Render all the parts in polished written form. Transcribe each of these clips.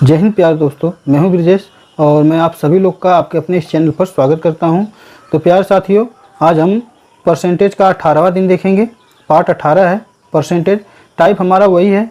जय हिंद प्यारे दोस्तों, मैं हूं ब्रिजेश और मैं आप सभी लोग का आपके अपने इस चैनल पर स्वागत करता हूं। तो प्यारे साथियों, आज हम परसेंटेज का 18वां दिन देखेंगे। पार्ट 18 है परसेंटेज। टाइप हमारा वही है,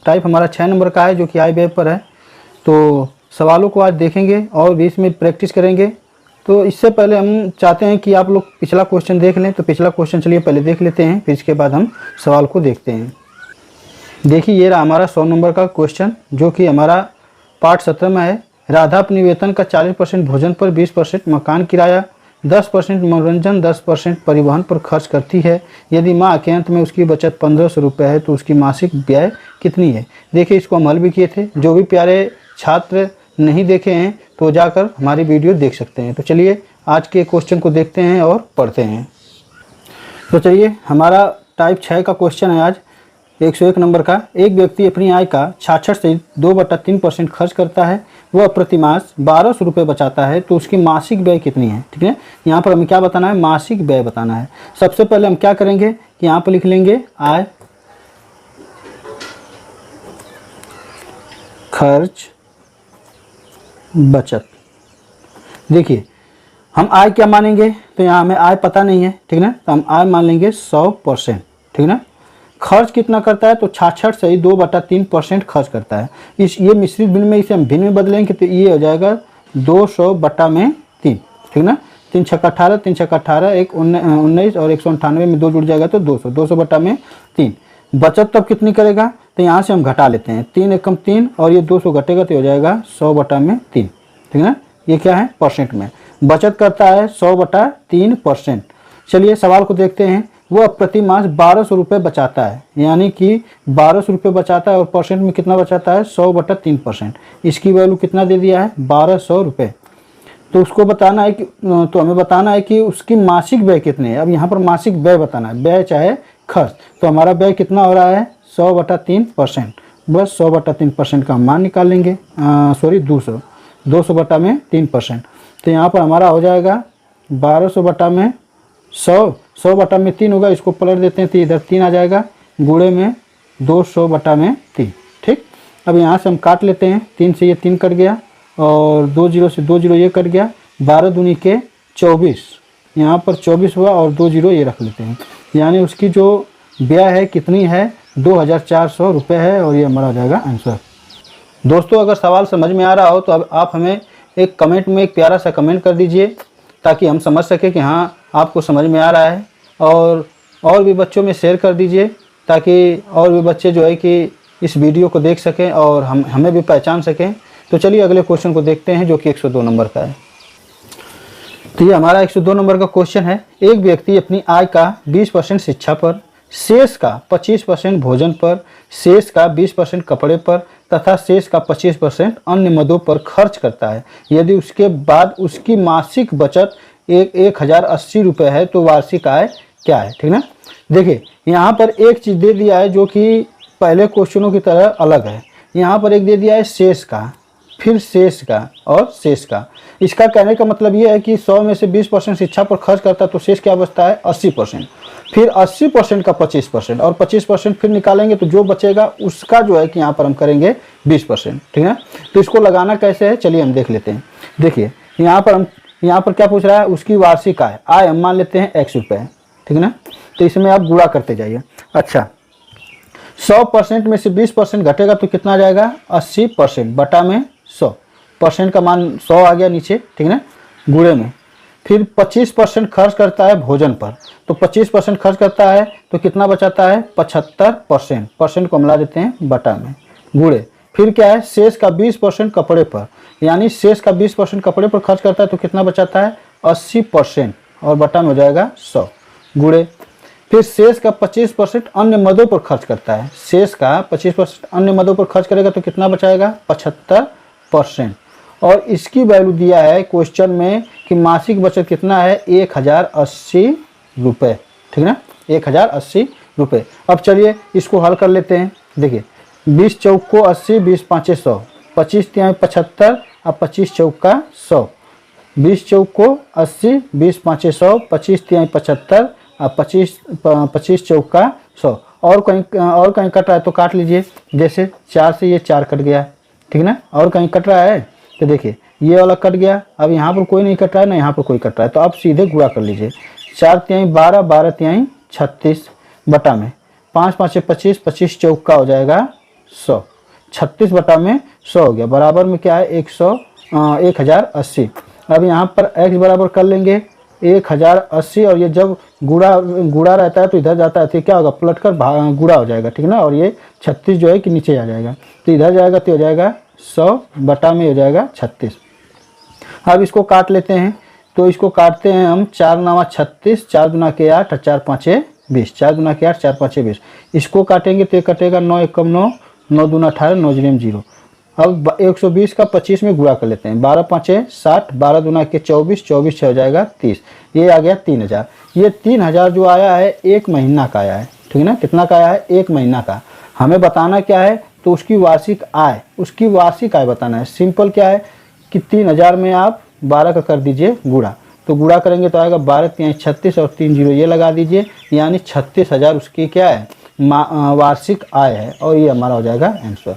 टाइप हमारा 6 नंबर का है जो कि आई वेब पर है। तो सवालों को आज देखेंगे और बीच में प्रैक्टिस करेंगे। तो इससे पहले हम चाहते हैं कि आप लोग पिछला क्वेश्चन देख लें। तो पिछला क्वेश्चन चलिए पहले देख लेते हैं, फिर इसके बाद हम सवाल को देखते हैं। देखिए, ये रहा हमारा 100 नंबर का क्वेश्चन जो कि हमारा पार्ट 17 में है। राधा अपनी वेतन का 40% भोजन पर, 20% मकान किराया, 10% मनोरंजन, 10% परिवहन पर खर्च करती है। यदि माह के अंत में उसकी बचत 1500 रुपये है तो उसकी मासिक व्यय कितनी है। देखिए, इसको हम हल भी किए थे। जो भी प्यारे छात्र नहीं देखे हैं तो जाकर हमारी वीडियो देख सकते हैं। तो चलिए आज के क्वेश्चन को देखते हैं और पढ़ते हैं। तो चलिए, हमारा टाइप 6 का क्वेश्चन है आज 101 नंबर का। एक व्यक्ति अपनी आय का 66 से 2/3% खर्च करता है। वह प्रतिमास 1200 रुपये बचाता है तो उसकी मासिक व्यय कितनी है। ठीक है, यहाँ पर हमें क्या बताना है, मासिक व्यय बताना है। सबसे पहले हम क्या करेंगे कि यहाँ पर लिख लेंगे आय, खर्च, बचत। देखिए, हम आय क्या मानेंगे, तो यहाँ हमें आय पता नहीं है, ठीक है, तो हम आय मान लेंगे 100%। ठीक है ना। खर्च कितना करता है, तो 66 से 2/3% खर्च करता है। ये मिश्रित भिन्न में इसे हम भिन्न में बदलेंगे तो ये हो जाएगा 200/3। ठीक ना। 3 छक्का 18, 3 छक्का 18, 19 और 198 में 2 जुड़ जाएगा तो 200/3। बचत तब कितनी करेगा, तो यहाँ से हम घटा लेते हैं। 3 एकम 3 और ये 200 घटेगा तो हो जाएगा 100/3। ठीक है, ये क्या है, परसेंट में बचत करता है 100/3%। चलिए सवाल को देखते हैं। वह प्रति मास 1200 रुपये बचाता है, यानी कि 1200 रुपये बचाता है और परसेंट में कितना बचाता है, 100/3%। इसकी वैल्यू कितना दे दिया है, 1200 रुपये। तो उसको बताना है कि, तो हमें बताना है कि उसकी मासिक व्यय कितने है। अब यहाँ पर मासिक व्यय बताना है, व्यय चाहे खर्च। तो हमारा व्यय कितना हो रहा है, 100/3%। बस 100/3% का मान निकाल लेंगे, 200/3%। तो यहाँ पर हमारा हो जाएगा 100/3 होगा। इसको पलट देते हैं तो इधर 3 आ जाएगा, गुणे में 200/3। ठीक, अब यहाँ से हम काट लेते हैं। 3 से ये 3 कट गया और 2 0 से 2 0 ये कट गया। 12 दूनी के 24, यहाँ पर 24 हुआ और 2 0 ये रख लेते हैं। यानी उसकी जो व्यय है कितनी है, 2400 रुपये है और ये हमारा हो जाएगा आंसर। दोस्तों, अगर सवाल समझ में आ रहा हो तो अब आप हमें एक कमेंट में एक प्यारा सा कमेंट कर दीजिए ताकि हम समझ सकें कि हाँ आपको समझ में आ रहा है। और भी बच्चों में शेयर कर दीजिए ताकि और भी बच्चे जो है कि इस वीडियो को देख सकें और हमें भी पहचान सकें। तो चलिए अगले क्वेश्चन को देखते हैं जो कि 102 नंबर का है। तो ये हमारा 102 नंबर का क्वेश्चन है। एक व्यक्ति अपनी आय का 20% शिक्षा पर, शेष का 25% भोजन पर, शेष का 20% कपड़े पर तथा शेष का 25% अन्य मदों पर खर्च करता है। यदि उसके बाद उसकी मासिक बचत 1080 रुपये है तो वार्षिक आय क्या है। ठीक ना। देखिए, यहाँ पर एक चीज़ दे दिया है जो कि पहले क्वेश्चनों की तरह अलग है। यहाँ पर एक दे दिया है शेष का, फिर शेष का और शेष का। इसका कहने का मतलब ये है कि 100 में से 20% शिक्षा पर खर्च करता है तो शेष क्या बचता है, 80%। फिर 80% का 25% और 25% फिर निकालेंगे तो जो बचेगा उसका जो है कि यहाँ पर हम करेंगे 20%। ठीक है। तो इसको लगाना कैसे है, चलिए हम देख लेते हैं। देखिए, यहाँ पर क्या पूछ रहा है, उसकी वार्षिक आय हम मान लेते हैं X रुपये। ठीक है ना। तो इसमें आप गुणा करते जाइए। अच्छा, 100% में से 20% घटेगा तो कितना आ जाएगा, 80% बटा में 100%। का मान 100 आ गया नीचे। ठीक है ना, गुणे में। फिर 25% खर्च करता है भोजन पर, तो 25% खर्च करता है तो कितना बचाता है, 75%। परसेंट को मिला देते हैं बटा में, गुणे। फिर क्या है, शेष का 20% कपड़े पर, यानी शेष का 20% कपड़े पर खर्च करता है तो कितना बचाता है, 80% और बटा में हो जाएगा 100, गुणे। फिर शेष का 25% अन्य मदों पर खर्च करता है। शेष का 25% अन्य मदों पर खर्च करेगा तो कितना बचाएगा, 75%। और इसकी वैल्यू दिया है क्वेश्चन में कि मासिक बचत कितना है, 1080 रुपये। ठीक ना, 1080 रुपये। अब चलिए इसको हल कर लेते हैं। देखिए, 20 चौक को 80, 20 पाँचे 100, 25 तिहाई 75 और 25 चौक का 100। 20 चौक को 80, 20 पाँचे 100, 25 तिहाई 75 और 25 चौक का 100। और कहीं कट रहा है तो काट लीजिए। जैसे 4 से ये 4 कट गया, ठीक ना। और कहीं कट रहा है तो देखिए ये वाला कट गया, अब यहाँ पर कोई नहीं कट रहा है ना यहाँ पर कोई कट रहा है, तो आप सीधे गुणा कर लीजिए। 4 तिहाई 12, 12 तिहाई 36 बटा में 5 5 25, 25 चौका हो जाएगा 100, 36 बटा में 100 हो गया, बराबर में क्या है 1080। अब यहाँ पर x बराबर कर लेंगे 1080, और ये जब गुणा रहता है तो इधर जाता है तो क्या होगा पलट कर गुणा हो जाएगा, ठीक ना। और ये 36 जो है कि नीचे आ जाएगा, तो इधर जाएगा तो हो जाएगा 100 बटा में हो जाएगा 36। अब इसको काट लेते हैं, तो इसको काटते हैं हम 4 9 36, 4 दूना के 8, 4 5 20, 4 दूना के 8, 4 5 20। इसको काटेंगे तो ये कटेगा 9 एकम 9, 9 दूना 18, 9 जीरो 0। अब 120 का 25 में गुणा कर लेते हैं, 12 5 60, 12 दूना के 24, 24 6 हो जाएगा 30, ये आ गया 3000। ये 3000 जो आया है 1 महीना का आया है, ठीक ना। कितना का आया है 1 महीना का। हमें बताना क्या है, तो उसकी वार्षिक आय, उसकी वार्षिक आय बताना है। सिंपल क्या है कि 3000 में आप 12 का कर दीजिए गुणा, तो गुणा करेंगे तो आएगा 12 तिहाई 36 और 3 जीरो ये लगा दीजिए, यानी 36,000 उसकी क्या है वार्षिक आय है, और ये हमारा हो जाएगा आंसर।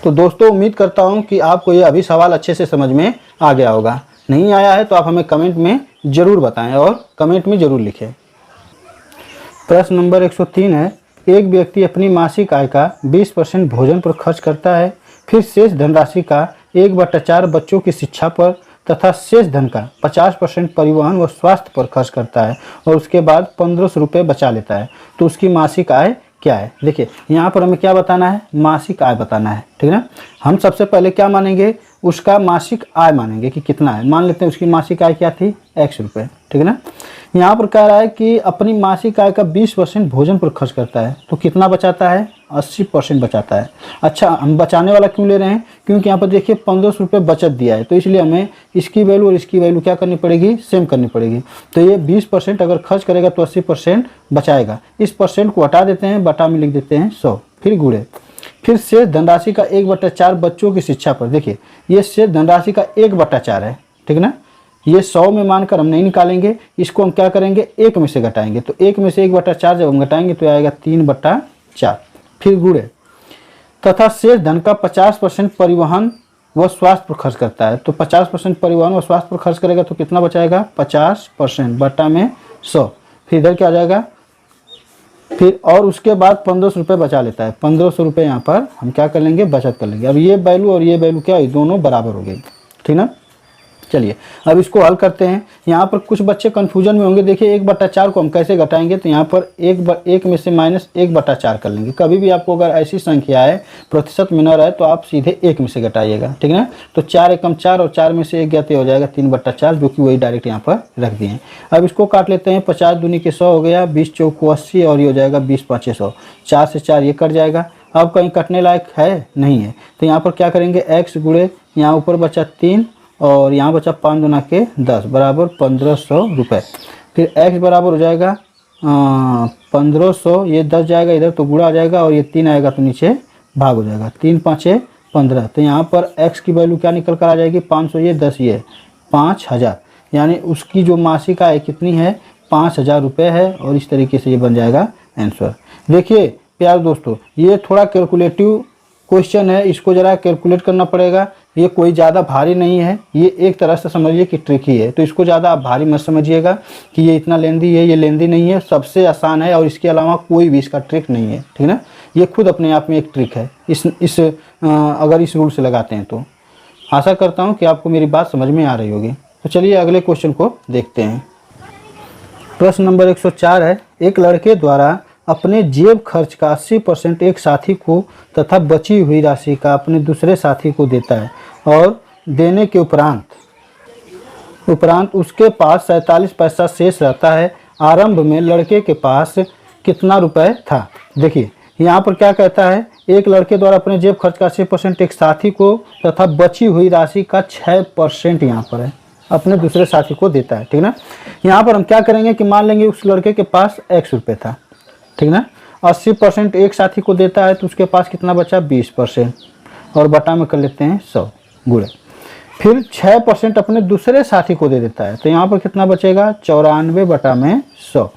तो दोस्तों उम्मीद करता हूँ कि आपको ये अभी सवाल अच्छे से समझ में आ गया होगा। नहीं आया है तो आप हमें कमेंट में ज़रूर बताएं और कमेंट में ज़रूर लिखें। प्रश्न नंबर 103 है, एक व्यक्ति अपनी मासिक आय का 20% भोजन पर खर्च करता है, फिर शेष धनराशि का 1/4 बच्चों की शिक्षा पर तथा शेष धन का 50% परिवहन व स्वास्थ्य पर खर्च करता है, और उसके बाद 1500 रुपये बचा लेता है, तो उसकी मासिक आय क्या है। देखिए यहाँ पर हमें क्या बताना है, मासिक आय बताना है, ठीक है ना। हम सबसे पहले क्या मानेंगे, उसका मासिक आय मानेंगे कि कितना है। मान लेते हैं उसकी मासिक आय क्या थी, x रुपये, ठीक है ना। यहाँ पर कह रहा है कि अपनी मासिक आय का 20% भोजन पर खर्च करता है, तो कितना बचाता है, 80% बचाता है। अच्छा हम बचाने वाला क्यों ले रहे हैं, क्योंकि यहाँ पर देखिए 1500 रुपये बचत दिया है, तो इसलिए हमें इसकी वैल्यू और इसकी वैल्यू क्या करनी पड़ेगी, सेम करनी पड़ेगी। तो ये 20% अगर खर्च करेगा तो 80% बचाएगा। इस परसेंट को हटा देते हैं, बटा में लिख देते हैं 100, फिर गुणे, फिर शेष धनराशि का 1/4 बच्चों की शिक्षा पर। देखिए ये शेष धनराशि का 1/4 है, ठीक ना। ये 100 में मानकर हम नहीं निकालेंगे, इसको हम क्या करेंगे 1 में से घटाएंगे, तो 1 में से 1/4 जब हम घटाएंगे तो आएगा 3/4, फिर गुणे, तथा शेष धन का 50% परिवहन व स्वास्थ्य पर खर्च करता है, तो 50% परिवहन व स्वास्थ्य पर खर्च करेगा तो कितना बचाएगा 50% बटा में 100, फिर इधर क्या आ जाएगा, फिर और उसके बाद 1500 रुपये बचा लेता है। 1500 रुपये यहाँ पर हम क्या कर लेंगे, बचत कर लेंगे। अब ये वैल्यू और ये वैल्यू क्या है, दोनों बराबर हो गई, ठीक ना। चलिए अब इसको हल करते हैं। यहाँ पर कुछ बच्चे कन्फ्यूजन में होंगे, देखिए 1/4 को हम कैसे घटाएंगे, तो यहाँ पर एक में से -1/4 कर लेंगे। कभी भी आपको अगर ऐसी संख्या है प्रतिशत में न रहे तो आप सीधे 1 में से घटाइएगा, ठीक है। तो 4 एकम 4 और 4 में से 1 गया तो हो जाएगा 3/4, जो कि वही डायरेक्ट यहाँ पर रख दिए हैं। अब इसको काट लेते हैं, 50 दूनी के 100 हो गया, 20 चौको 80 और ये हो जाएगा 20 5 100, 4 से 4 ये कट जाएगा। अब कहीं कटने लायक है नहीं है, तो यहाँ पर क्या करेंगे x गुणे, यहाँ ऊपर बचा 3 और यहाँ बचा 5 दूना के 10 बराबर 1500 रुपये। फिर x बराबर हो जाएगा 1500, ये 10 जाएगा इधर तो गुणा आ जाएगा, और ये 3 आएगा तो नीचे भाग हो जाएगा, 3 5 15। तो यहाँ पर x की वैल्यू क्या निकल कर आ जाएगी, 500 ये 10 ये 5000, यानी उसकी जो मासिक आय कितनी है 5000 रुपये है, और इस तरीके से ये बन जाएगा आंसर। देखिए प्यारे दोस्तों ये थोड़ा कैलकुलेटिव क्वेश्चन है, इसको ज़रा कैलकुलेट करना पड़ेगा। ये कोई ज़्यादा भारी नहीं है, ये एक तरह से समझिए कि ट्रिकी है, तो इसको ज़्यादा आप भारी मत समझिएगा कि ये इतना लेंदी है, ये लेंदी नहीं है, सबसे आसान है, और इसके अलावा कोई भी इसका ट्रिक नहीं है, ठीक है ना। ये खुद अपने आप में एक ट्रिक है, अगर इस रूल से लगाते हैं तो। आशा करता हूँ कि आपको मेरी बात समझ में आ रही होगी। तो चलिए अगले क्वेश्चन को देखते हैं। प्रश्न नंबर 104 है, एक लड़के द्वारा अपने जेब खर्च का 80% एक साथी को तथा बची हुई राशि का अपने दूसरे साथी को देता है, और देने के उपरांत उसके पास 47 पैसा शेष रहता है। आरंभ में लड़के के पास कितना रुपए था। देखिए यहाँ पर क्या कहता है, एक लड़के द्वारा अपने जेब खर्च का 80% एक साथी को तथा बची हुई राशि का 6% यहाँ पर है अपने दूसरे साथी को देता है, ठीक ना। यहाँ पर हम क्या करेंगे कि मान लेंगे उस लड़के के पास x रुपये था, ठीक ना। 80% एक साथी को देता है तो उसके पास कितना बचा 20%, और बटा में कर लेते हैं 100 गुणे, फिर 6% अपने दूसरे साथी को दे देता है, तो यहाँ पर कितना बचेगा 94 बटा में 100,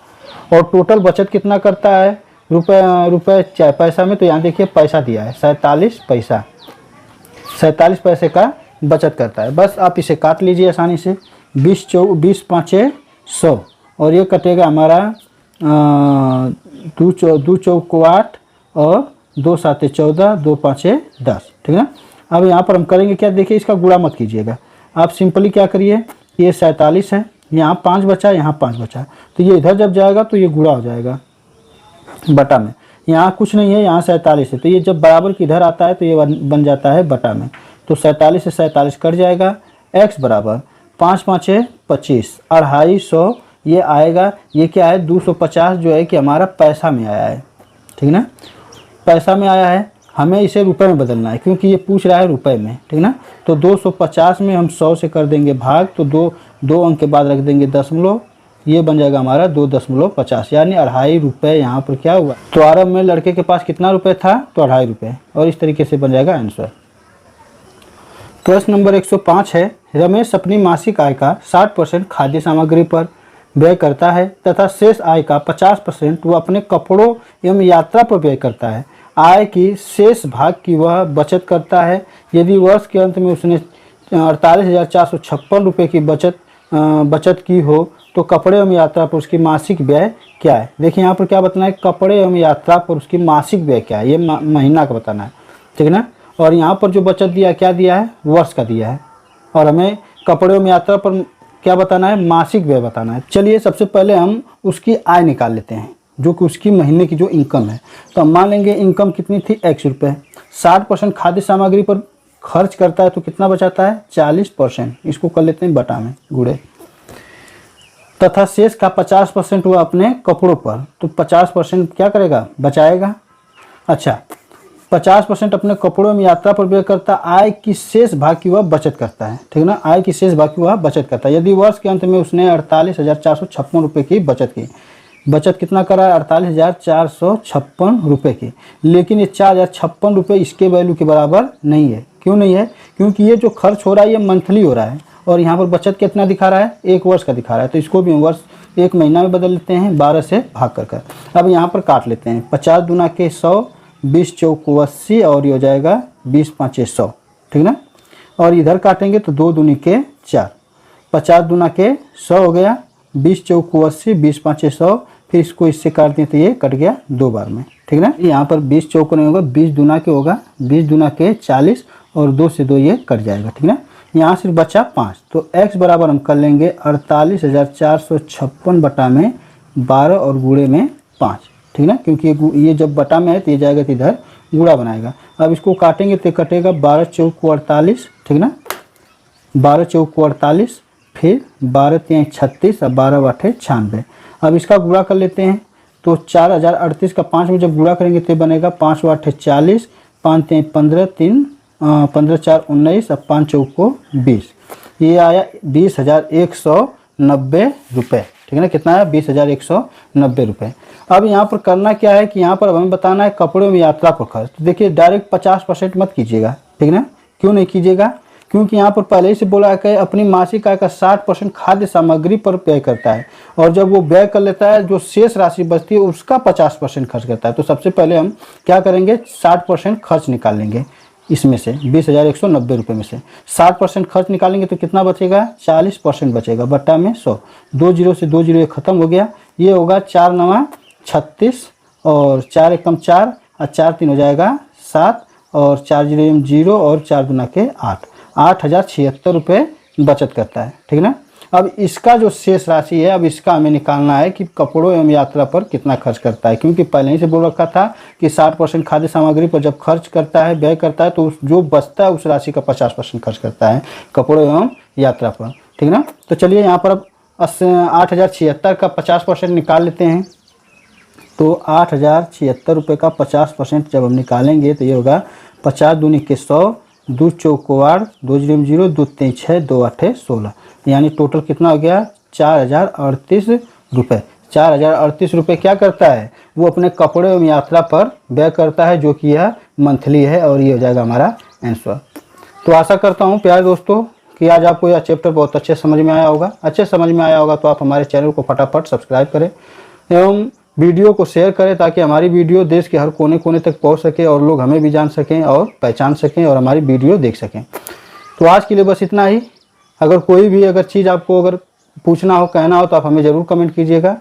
और टोटल बचत कितना करता है रुपए पैसा में, तो यहाँ देखिए पैसा दिया है 47 पैसा, 47 पैसे का बचत करता है। बस आप इसे काट लीजिए आसानी से, 20 पाँचे 100 और ये कटेगा हमारा 2 चौको 8 और 2 साते 14, 2 पाँचे 10, ठीक है ना। अब यहाँ पर हम करेंगे क्या, देखिए इसका गुणा मत कीजिएगा, आप सिंपली क्या करिए, ये 47 है, यहाँ 5 बचा, यहाँ 5 बचा, तो ये इधर जब जाएगा तो ये गुणा हो जाएगा बटा में। यहाँ कुछ नहीं है, यहाँ 47 है, तो ये जब बराबर की इधर आता है तो ये बन जाता है बटा में। तो 47 से 47 कट जाएगा, x बराबर 5 पाँचे 25, 250 ये आएगा। ये क्या है, 250 जो है कि हमारा पैसा में आया है, ठीक ना, पैसा में आया है, हमें इसे रुपए में बदलना है क्योंकि ये पूछ रहा है रुपए में, ठीक ना। तो 250 में हम 100 से कर देंगे भाग, तो दो अंक के बाद रख देंगे दशमलव, ये बन जाएगा हमारा 2.50, यानी 2.5 रुपये यहाँ पर क्या हुआ। तो आरंभ में लड़के के पास कितना रुपए था, तो 2.5 रुपये, और इस तरीके से बन जाएगा आंसर। प्रश्न नंबर 105 है, रमेश अपनी मासिक आय का 60% खाद्य सामग्री पर व्यय करता है तथा शेष आय का 50% वह अपने कपड़ों एवं यात्रा पर व्यय करता है। आय की शेष भाग की वह बचत करता है। यदि वर्ष के अंत में उसने 48,456 रुपये की बचत की हो तो कपड़े एवं यात्रा पर उसकी मासिक व्यय क्या है। देखिए यहाँ पर क्या बताना है, कपड़े एवं यात्रा पर उसकी मासिक व्यय क्या है, ये महीना का बताना है, ठीक है ना। और यहाँ पर जो बचत दिया क्या दिया है, वर्ष का दिया है, और हमें कपड़े एवं यात्रा पर क्या बताना है, मासिक व्यय बताना है। चलिए सबसे पहले हम उसकी आय निकाल लेते हैं, जो कि उसकी महीने की जो इनकम है। तो हम मान लेंगे इनकम कितनी थी, x रुपये, 60% खाद्य सामग्री पर खर्च करता है तो कितना बचाता है, 40%, इसको कर लेते हैं बटा में गुणे, तथा शेष का 50% वह अपने कपड़ों पर, तो 50% क्या करेगा, बचाएगा। अच्छा, 50% अपने कपड़ों में यात्रा पर व्यय करता, आय की शेष भाग की वह बचत करता है, ठीक है ना, आय की शेष भाग की वह बचत करता है। यदि वर्ष के अंत में उसने 48,456 रुपये की बचत की, बचत कितना करा, 48,456 रुपये की, लेकिन ये 4,056 रुपये इसके वैल्यू के बराबर नहीं है। क्यों नहीं है, क्योंकि ये जो खर्च हो रहा है ये मंथली हो रहा है, और यहाँ पर बचत कितना दिखा रहा है, 1 वर्ष का दिखा रहा है, तो इसको भी वर्ष 1 महीना में बदल लेते हैं 12 से भाग कर। अब यहाँ पर काट लेते हैं, 50 दूना के 100, 20 चौको 80, और ये हो जाएगा 20 पाँचे 100, ठीक ना। और इधर काटेंगे तो 2 दूनी के 4, 50 दूना के 100 हो गया, 20 चौको 80, 20 पाँचे 100, फिर इसको इससे काट दें तो ये कट गया 2 बार में, ठीक ना। यहाँ पर 20 चौको नहीं होगा, 20 दूना के होगा, 20 दूना के 40, और 2 से 2 ये कट जाएगा, ठीक ना। यहाँ सिर्फ बचा 5, तो x बराबर हम कर लेंगे 48,456 बटा में 12 और गुणे में 5, ठीक ना, क्योंकि ये जब बटा में है तो ये जाएगा तो इधर गुणा बनाएगा। अब इसको काटेंगे तो कटेगा 12 चौको 48, ठीक ना, 12 चौको 48, फिर 12 3 36 और 12 8 96। अब इसका गुणा कर लेते हैं, तो 4038 का 5 में जब गुणा करेंगे तो बनेगा 5 8 40, 5 3 15, 15 4 19 और 5 चौको 20, ये आया 20,190 रुपये, ठीक है ना। कितना आया, 20,190 रुपये। अब यहाँ पर करना क्या है कि यहाँ पर हमें बताना है कपड़ों में यात्रा पर खर्च। तो देखिए डायरेक्ट 50% मत कीजिएगा, ठीक है ना। क्यों नहीं कीजिएगा, क्योंकि यहाँ पर पहले ही से बोला है कि अपनी मासिक आय का 60% खाद्य सामग्री पर व्यय करता है, और जब वो व्यय कर लेता है जो शेष राशि बचती है उसका 50% खर्च करता है। तो सबसे पहले हम क्या करेंगे, 60% खर्च निकाल लेंगे इसमें से, 20,190 रुपये में से 60% खर्च निकालेंगे तो कितना बचेगा, 40% बचेगा, बट्टा में 100, 2 जीरो से 2 जीरो खत्म हो गया, ये होगा 4 9 36, और 4 एकम 4, और 4 3 हो जाएगा 7, और 4 0 0, और 4 दूना के 8, 8,076 रुपये बचत करता है, ठीक है ना। अब इसका जो शेष राशि है, अब इसका हमें निकालना है कि कपड़ों एवं यात्रा पर कितना खर्च करता है, क्योंकि पहले ही से बोल रखा था कि 60% खाद्य सामग्री पर जब खर्च करता है, व्यय करता है, तो जो बचता है उस राशि का 50% खर्च करता है कपड़ों एवं यात्रा पर, ठीक ना। तो चलिए यहाँ पर अब 8,076 का 50% निकाल लेते हैं। तो 8,076 रुपये का 50% जब हम निकालेंगे तो ये होगा 50 दूनी के 100, 2 चौको 8, 2 0 0, 2 3 6, 2 8 16, यानी टोटल कितना हो गया, 4,038 रुपये। 4,038 रुपये क्या करता है, वो अपने कपड़े एवं यात्रा पर व्यय करता है, जो कि यह मंथली है, और ये हो जाएगा हमारा आंसर। तो आशा करता हूँ प्यारे दोस्तों कि आज आपको यह चैप्टर बहुत अच्छे समझ में आया होगा। अच्छे समझ में आया होगा तो आप हमारे चैनल को फटाफट सब्सक्राइब करें एवं वीडियो को शेयर करें ताकि हमारी वीडियो देश के हर कोने कोने तक पहुंच सके और लोग हमें भी जान सकें और पहचान सकें और हमारी वीडियो देख सकें। तो आज के लिए बस इतना ही। अगर कोई भी चीज़ आपको पूछना हो, कहना हो, तो आप हमें ज़रूर कमेंट कीजिएगा।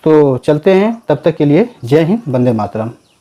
तो चलते हैं, तब तक के लिए जय हिंद, वंदे मातरम।